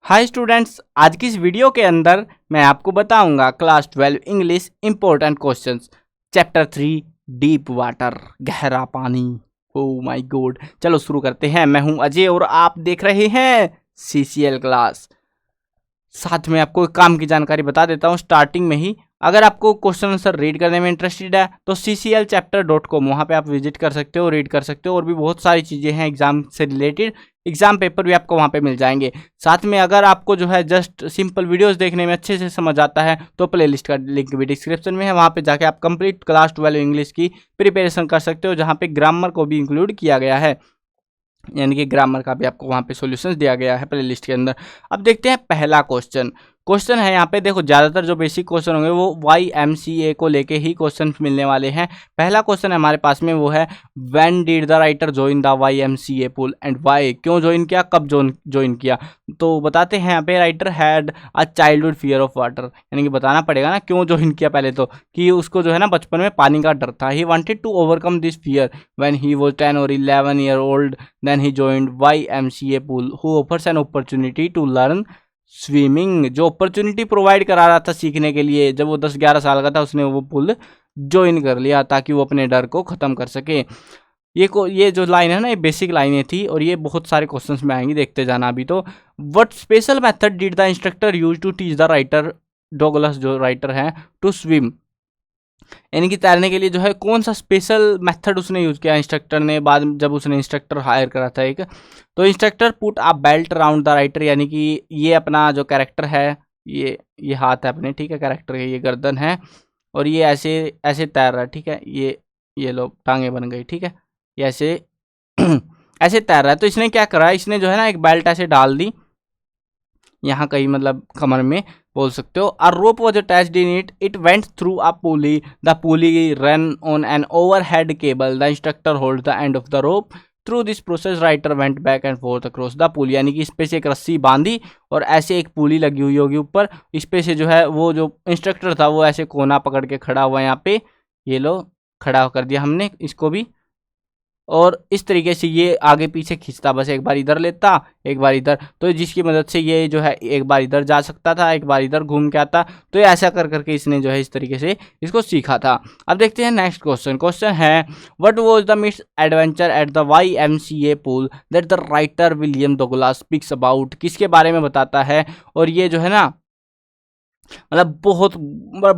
Hi students, आज की इस वीडियो के अंदर मैं आपको बताऊंगा class 12 English important questions chapter 3 deep water, गहरा पानी। ओ माय गॉड, चलो शुरू करते हैं। मैं हूं अजय और आप देख रहे हैं सीसीएल क्लास। साथ में आपको एक काम की जानकारी बता देता हूं स्टार्टिंग में ही। अगर आपको क्वेश्चन आंसर रीड करने में इंटरेस्टेड है तो cclchapter.com वहाँ पे आप विजिट कर सकते हो, रीड कर सकते हो। और भी बहुत सारी चीज़ें हैं एग्जाम से रिलेटेड, एग्जाम पेपर भी आपको वहाँ पे मिल जाएंगे। साथ में अगर आपको जो है जस्ट सिंपल वीडियोस देखने में अच्छे से समझ आता है तो प्लेलिस्ट का लिंक भी डिस्क्रिप्शन में है, वहाँ पे जाके आप कंप्लीट क्लास 12 इंग्लिश की प्रिपरेशन कर सकते हो, जहाँ पे ग्रामर को भी इंक्लूड किया गया है, यानी कि ग्रामर का भी आपको वहाँ पे सॉल्यूशंस दिया गया है प्लेलिस्ट के अंदर। अब देखते हैं पहला क्वेश्चन है यहाँ पे। देखो ज़्यादातर जो बेसिक क्वेश्चन होंगे वो YMCA को लेके ही क्वेश्चन मिलने वाले हैं। पहला क्वेश्चन हमारे पास में वो है when did the writer join the YMCA pool and why, क्यों ज्वाइन किया, कब ज्वाइन किया। तो बताते हैं यहाँ पे writer had a childhood fear of water, यानी कि बताना पड़ेगा ना क्यों ज्वाइन किया पहले तो, कि उसको जो है ना बचपन में पानी का डर था। He wanted to overcome this fear when he was 10 और 11 year old, then he joined YMCA pool who offers an opportunity to learn swimming. जो अपॉर्चुनिटी प्रोवाइड करा रहा था सीखने के लिए, जब वो 10-11 साल का था उसने वो पुल ज्वाइन कर लिया ताकि वो अपने डर को ख़त्म कर सके। ये जो लाइन है ना, ये बेसिक लाइनें थी और ये बहुत सारे क्वेश्चंस में आएंगी, देखते जाना। अभी तो what special method did the instructor use to teach the writer, Douglas जो राइटर हैं, टू स्विम, यानी कि तैरने के लिए जो है कौन सा स्पेशल मेथड उसने यूज किया इंस्ट्रक्टर ने, बाद में जब उसने इंस्ट्रक्टर हायर करा था एक। तो instructor put a belt around the writer, यानी कि ये अपना जो कैरेक्टर है, ये हाथ है अपने, ठीक है, कैरेक्टर के ये गर्दन है और ये ऐसे ऐसे तैर रहा है, ठीक है, ये लो टांगे बन गई, ठीक है, ये ऐसे ऐसे तैर रहा है। तो इसने क्या करा, इसने जो है ना एक बेल्ट ऐसे डाल दी यहाँ कहीं, मतलब कमर में बोल सकते हो। A rope was attached in it, it went through a pulley, the pulley run on an overhead cable, the instructor hold the end of the rope, through this process writer went back and forth across the pulley, यानी कि इस पे से एक रस्सी बांधी और ऐसे एक पुली लगी हुई होगी ऊपर, इस पे से जो है वो जो इंस्ट्रक्टर था वो ऐसे कोना पकड़ के खड़ा हुआ है यहाँ पे, ये लो खड़ा कर दिया हमने इसको भी, और इस तरीके से ये आगे पीछे खींचता, बस एक बार इधर लेता एक बार इधर, तो जिसकी मदद से ये जो है एक बार इधर जा सकता था, एक बार इधर घूम के आता। तो ये ऐसा कर करके इसने जो है इस तरीके से इसको सीखा था। अब देखते हैं नेक्स्ट क्वेश्चन है what was the miss adventure at the YMCA pool that the writer William Douglas speaks about, किसके बारे में बताता है। और ये जो है ना मतलब बहुत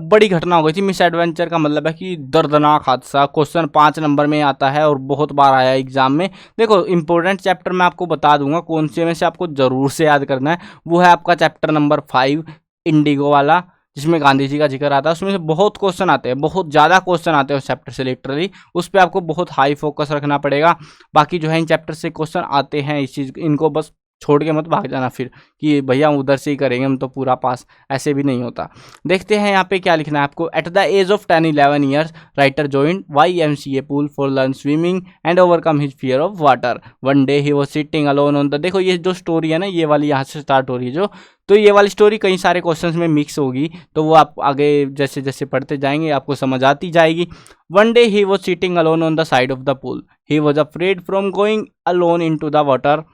बड़ी घटना हो गई थी। मिस एडवेंचर का मतलब है कि दर्दनाक हादसा। क्वेश्चन 5 नंबर में आता है और बहुत बार आया एग्जाम में। देखो इंपॉर्टेंट चैप्टर मैं आपको बता दूंगा कौन से में से आपको जरूर से याद करना है। वो है आपका चैप्टर नंबर 5 इंडिगो वाला, जिसमें गांधी जी का जिक्र आता है। उसमें से बहुत क्वेश्चन आते हैं, बहुत ज़्यादा क्वेश्चन आते हैं उस चैप्टर से लिटरली, उस पर आपको बहुत हाई फोकस रखना पड़ेगा। बाकी जो है इन चैप्टर से क्वेश्चन आते हैं, इस चीज़ इनको बस छोड़ के मत भाग जाना फिर कि भैया हम उधर से ही करेंगे हम तो पूरा पास, ऐसे भी नहीं होता। देखते हैं यहाँ पे क्या लिखना है आपको। At the age of 10-11 years writer joined YMCA pool for learn swimming and overcome his fear of water. One day he was sitting alone on the, देखो ये जो स्टोरी है ना, ये वाली यहाँ से स्टार्ट हो रही है जो, तो ये वाली स्टोरी कई सारे क्वेश्चंस में मिक्स होगी, तो वो आप आगे जैसे जैसे पढ़ते जाएंगे आपको समझ आती जाएगी। One day he was sitting alone on the side of the pool, he was afraid from going alone into the water,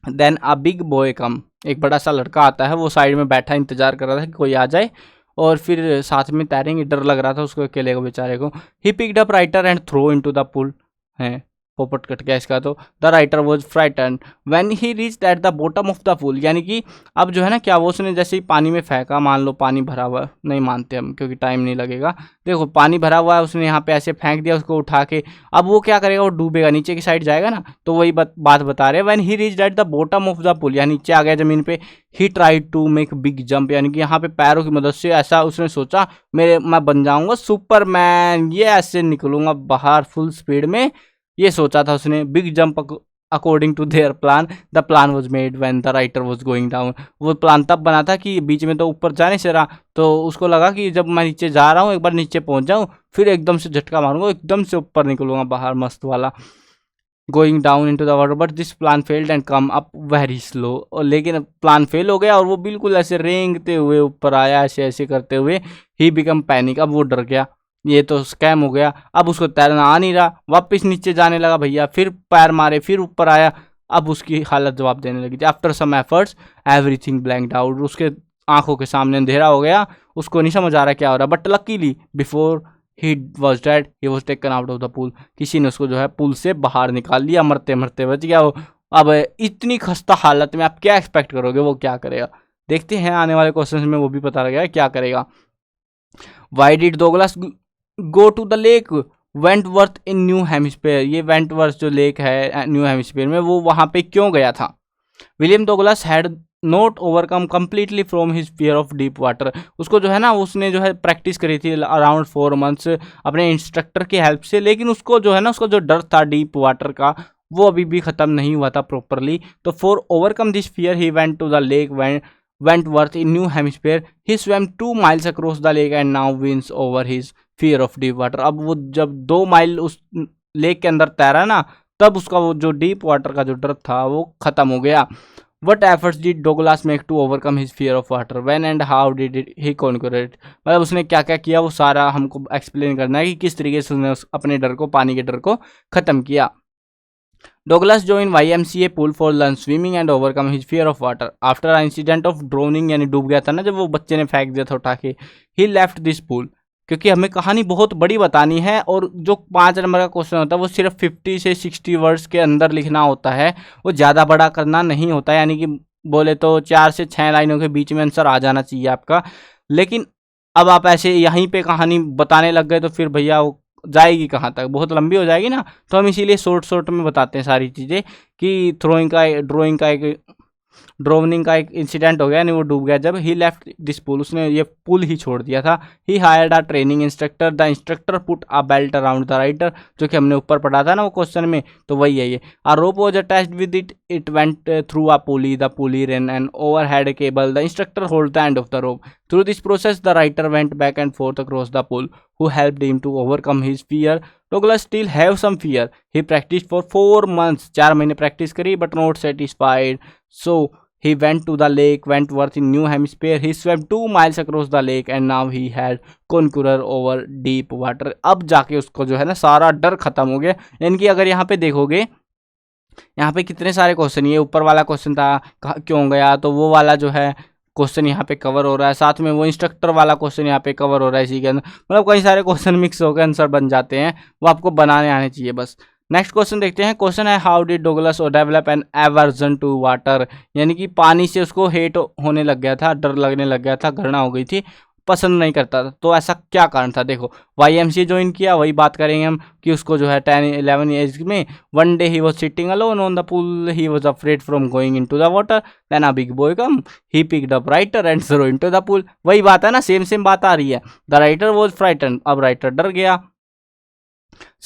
then a big boy come, एक बड़ा सा लड़का आता है, वो साइड में बैठा इंतजार कर रहा था कि कोई आ जाए और फिर साथ में तैरेंगे, डर लग रहा था उसको अकेले को बेचारे को। He picked up writer and throw into the pool, है पोपट कट गया इसका। तो the writer was frighten when he reached at the bottom of the pool, यानी कि अब जो है ना क्या वो उसने जैसे ही पानी में फेंका, मान लो पानी भरा हुआ, नहीं मानते हम क्योंकि टाइम नहीं लगेगा। देखो पानी भरा हुआ है, उसने यहाँ पे ऐसे फेंक दिया उसको उठा के, अब वो क्या करेगा, वो डूबेगा, नीचे की साइड जाएगा ना। तो वही बात बता रहे हैं, when he reached at the bottom of the pool, यानी नीचे आ गया जमीन पे। He tried to make big jump, यानी कि यहाँ पे पैरों की मदद से ऐसा उसने सोचा मैं बन जाऊंगा सुपरमैन, ये ऐसे निकलूंगा बाहर फुल स्पीड में, ये सोचा था उसने। Big jump according to their plan, the plan was made when the writer was going down, वो प्लान तब बना था कि बीच में तो ऊपर जाने से रहा, तो उसको लगा कि जब मैं नीचे जा रहा हूँ एक बार नीचे पहुंच जाऊँ, फिर एकदम से झटका मारूंगा, एकदम से ऊपर निकलूंगा बाहर मस्त वाला, going down into the water, but this plan failed and come up very slow. और लेकिन प्लान फेल हो गया और वो बिल्कुल ऐसे रेंगते हुए ऊपर आया, ऐसे ऐसे करते हुए। ही बिकम पैनिक, अब वो डर गया, ये तो स्कैम हो गया, अब उसको तैरना आ नहीं रहा, वापस नीचे जाने लगा भैया, फिर पैर मारे, फिर ऊपर आया, अब उसकी हालत जवाब देने लगी थी। After some efforts everything blanked out, उसके आंखों के सामने अंधेरा हो गया, उसको नहीं समझ आ रहा क्या हो रहा। But luckily before he was dead he was taken out of the pool, किसी ने उसको जो है पुल से बाहर निकाल लिया, मरते मरते बच गया वो। अब इतनी खस्ता हालत में आप क्या एक्सपेक्ट करोगे वो क्या करेगा, देखते हैं आने वाले क्वेश्चन में वो भी पता लगेगा क्या करेगा। Why did Douglas go to the lake Wentworth in New Hemisphere, ये वेंटवर्थ जो लेक है न्यू हेमिस्फीयर में, वो वहाँ पे क्यों गया था। William Douglas had not overcome completely from his fear of deep water, उसको जो है ना उसने जो है प्रैक्टिस करी थी अराउंड 4 मंथ्स अपने इंस्ट्रक्टर की हेल्प से, लेकिन उसको जो है ना उसका जो डर था डीप वाटर का वो अभी भी ख़त्म नहीं हुआ था प्रॉपरली। तो for overcome this fear he went to the lake Wentworth in New Hemisphere, he swam 2 miles across the lake and now wins over his fear of deep water. अब वो जब 2 माइल उस लेक के अंदर तैरा ना, तब उसका वो जो डीप वाटर का जो डर था वो ख़त्म हो गया। What efforts did Douglas make to overcome his fear of water? When and how did he conquer it? मतलब उसने क्या क्या किया वो सारा हमको एक्सप्लेन करना है कि किस तरीके से उसने अपने डर को, पानी के डर को ख़त्म किया। Douglas joined YMCA pool for learn swimming and overcome his fear of water. After an incident of drowning, यानी डूब गया था ना जब वो बच्चे ने फेंक दिया था उठा के, he left this pool. क्योंकि हमें कहानी बहुत बड़ी बतानी है और जो 5 नंबर का क्वेश्चन होता है वो सिर्फ 50 से 60 वर्ड्स के अंदर लिखना होता है, वो ज़्यादा बड़ा करना नहीं होता है, यानी कि बोले तो 4 से 6 लाइनों के बीच में आंसर आ जाना चाहिए आपका। लेकिन अब आप ऐसे यहीं पे कहानी बताने लग गए तो फिर भैया वो जाएगी कहाँ तक, बहुत लंबी हो जाएगी ना। तो हम इसीलिए शॉर्ट में बताते हैं सारी चीज़ें कि ड्रोनिंग का एक इंसिडेंट हो गया, यानी वो डूब गया जब। ही लेफ्ट दिस पूल, उसने ये पुल ही छोड़ दिया था। ही hired a training instructor, the instructor put a belt around the writer, जो कि हमने ऊपर पढ़ा था ना वो क्वेश्चन में, तो वही है ये। A rope was attached with it, it went through a pulley, the pulley ran an overhead cable, the instructor hold the end of the rope. Through this process the writer went back and forth across the pool, who helped him to overcome his fear. Douglas still have some fear. He practiced for 4 months, 4 महीने practice करी, but not satisfied, so he went to the lake Wentworth in New Hampshire. He swam 2 miles across the lake and now he had conqueror over deep water. अब जाके उसको जो है ना सारा डर खत्म हो गया। यानी कि अगर यहाँ पे देखोगे, यहाँ पे कितने सारे क्वेश्चन, ये ऊपर वाला क्वेश्चन था क्यों गया, तो वो वाला जो है क्वेश्चन यहाँ पे कवर हो रहा है, साथ में वो इंस्ट्रक्टर वाला क्वेश्चन यहाँ पे कवर हो रहा है इसी के अंदर। मतलब कई सारे क्वेश्चन मिक्स होकर आंसर बन जाते हैं, वो आपको बनाने आने चाहिए बस। नेक्स्ट क्वेश्चन देखते हैं। क्वेश्चन है how did Douglas develop an aversion to water, यानी कि पानी से उसको हेट होने लग गया था, डर लगने लग गया था, घृणा हो गई थी, पसंद नहीं करता था। तो ऐसा क्या कारण था, देखो YMCA ज्वाइन किया, वही बात करेंगे हम कि उसको जो है 10-11 एज में one day he was sitting alone on the pool, he was afraid from going into the water, then a big boy come, he picked up writer and throw into the pool. वही बात है ना, same बात आ रही है। The writer was frighten, अब writer डर गया।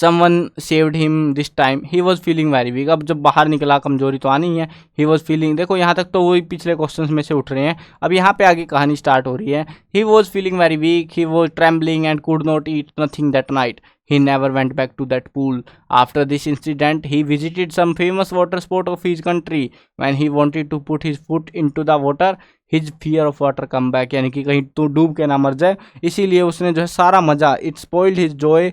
Someone saved him this time, he was feeling very weak, अब जब बाहर निकला कमजोरी तो आनी है। he was feeling, देखो यहाँ तक तो वही पिछले क्वेश्चंस में से उठ रहे हैं, अब यहाँ पे आगे कहानी स्टार्ट हो रही है। he was feeling very weak, he was trembling and could not eat nothing that night. He never went back to that pool. After this incident he visited some famous water spot of his country. When he wanted to put his foot into the water his fear of water come back, यानी कि कहीं तो डूब के ना मर जाए, इसीलिए उसने जो है सारा मजा, it spoiled his joy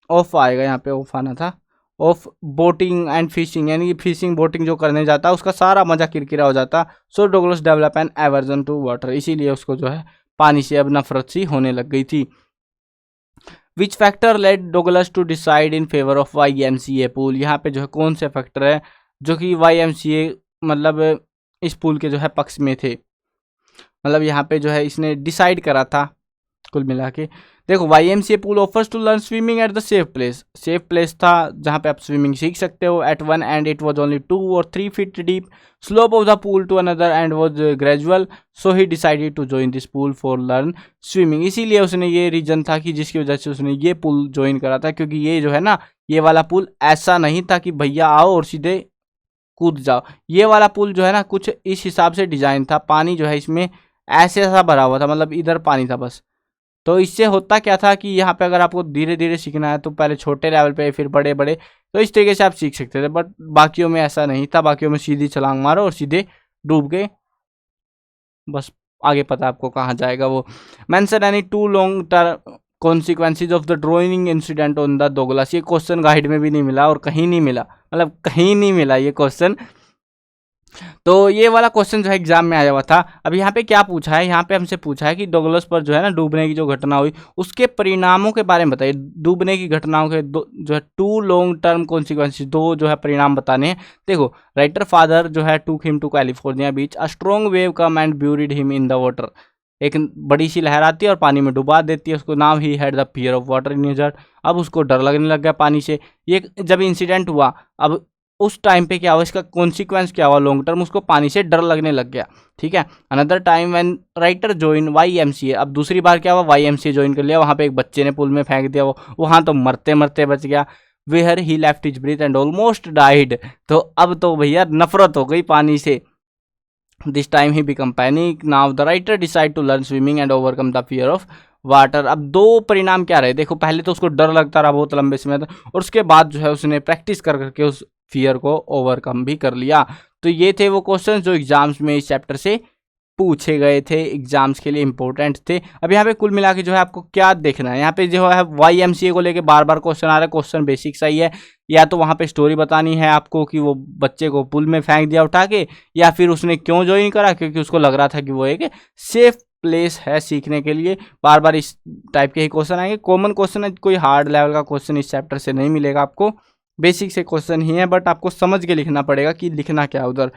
of आएगा यहाँ पे, ऑफ आना था, ऑफ बोटिंग एंड फिशिंग, यानी कि फिशिंग बोटिंग जो करने जाता उसका सारा मजा किरकिरा हो जाता। So Douglas develop an aversion to water, इसीलिए उसको जो है पानी से अब नफरत सी होने लग गई थी। Which factor led Douglas to decide in favour of YMCA pool, यहाँ पे जो है कौन से फैक्टर है जो कि YMCA मतलब इस पूल के जो है पक्ष में थे, मतलब यहाँ पे जो है इसने डिसाइड करा था कुल मिला के। देखो YMCA pool offers to learn swimming at the safe place था जहाँ पे आप स्विमिंग सीख सकते हो। At one end it was only 2 or 3 feet deep, slope of the pool to another end was gradual, so he decided to join this pool for learn swimming. इसीलिए उसने, ये रीजन था कि जिसकी वजह से उसने ये पूल ज्वाइन करा था, क्योंकि ये जो है ना ये वाला पूल ऐसा नहीं था कि भैया आओ और सीधे कूद जाओ। ये वाला पूल जो है ना कुछ इस हिसाब से डिजाइन था, पानी जो है इसमें ऐसे ऐसा भरा हुआ था, मतलब इधर पानी था बस। तो इससे होता क्या था कि यहाँ पे अगर आपको धीरे धीरे सीखना है तो पहले छोटे लेवल पे फिर बड़े बड़े, तो इस तरीके से आप सीख सकते थे। बट बाकियों में ऐसा नहीं था, बाकियों में सीधी छलांग मारो और सीधे डूब गए, बस आगे पता आपको कहाँ जाएगा वो। Mention any 2 long term consequences of the drowning incident on the Douglas, ये क्वेश्चन गाइड में भी नहीं मिला और कहीं नहीं मिला, मतलब कहीं नहीं मिला ये क्वेश्चन। तो ये वाला क्वेश्चन जो है एग्जाम में आया हुआ था। अब यहाँ पे क्या पूछा है, यहाँ पे हमसे पूछा है कि डोगलस पर जो है ना डूबने की जो घटना हुई उसके परिणामों के बारे में बताइए। डूबने की घटनाओं के जो है 2 लॉन्ग टर्म कॉन्सिक्वेंसेस, 2 जो है परिणाम बताने हैं। देखो, राइटर फादर जो है took him to California beach, a strong wave come and buried him in the water. एक बड़ी सी लहर आती है और पानी में डुबा देती है उसको। Now he had the fear of water in his heart. अब उसको डर लगने लग गया पानी से। ये जब इंसिडेंट हुआ, अब उस टाइम पे क्या हुआ, इसका कॉन्सिक्वेंस क्या हुआ लॉन्ग टर्म, उसको पानी से डर लगने लग गया। ठीक है। Another time when writer join YMCA, अब दूसरी बार क्या हुआ, YMCA ज्वाइन कर लिया। वहाँ पे एक बच्चे ने पुल में फेंक दिया, वो वहाँ तो मरते मरते बच गया। Where he left his breath and almost died. तो अब तो भैया नफरत हो गई पानी से। This time he become panic. Now the writer decide to learn swimming and overcome the fear of water. अब 2 परिणाम क्या रहे, देखो पहले तो उसको डर लगता रहा बहुत लंबे समय तक, और उसके बाद जो है उसने प्रैक्टिस कर करके उस फियर को ओवरकम भी कर लिया। तो ये थे वो क्वेश्चन जो एग्जाम्स में इस चैप्टर से पूछे गए थे, एग्जाम्स के लिए इंपॉर्टेंट थे। अब यहाँ पे कुल मिला के जो है आपको क्या देखना है, यहाँ पे जो है YMCA को लेके बार बार क्वेश्चन आ रहा है। क्वेश्चन बेसिक सही है, या तो वहाँ पे स्टोरी बतानी है आपको कि वो बच्चे को पुल में फेंक दिया उठा के, या फिर उसने क्यों ज्वाइन करा, क्योंकि उसको लग रहा था कि वो एक सेफ प्लेस है सीखने के लिए। बार बार इस टाइप के ही क्वेश्चन आएंगे। कॉमन क्वेश्चन है, कोई हार्ड लेवल का क्वेश्चन इस चैप्टर से नहीं मिलेगा आपको, बेसिक से क्वेश्चन ही है, बट आपको समझ के लिखना पड़ेगा कि लिखना क्या है उधर।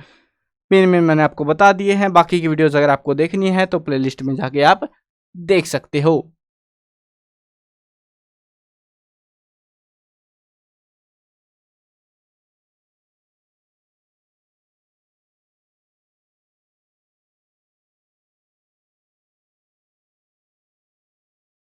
मेन में मैंने आपको बता दिए हैं। बाकी की वीडियोस अगर आपको देखनी है तो प्लेलिस्ट में जाके आप देख सकते हो।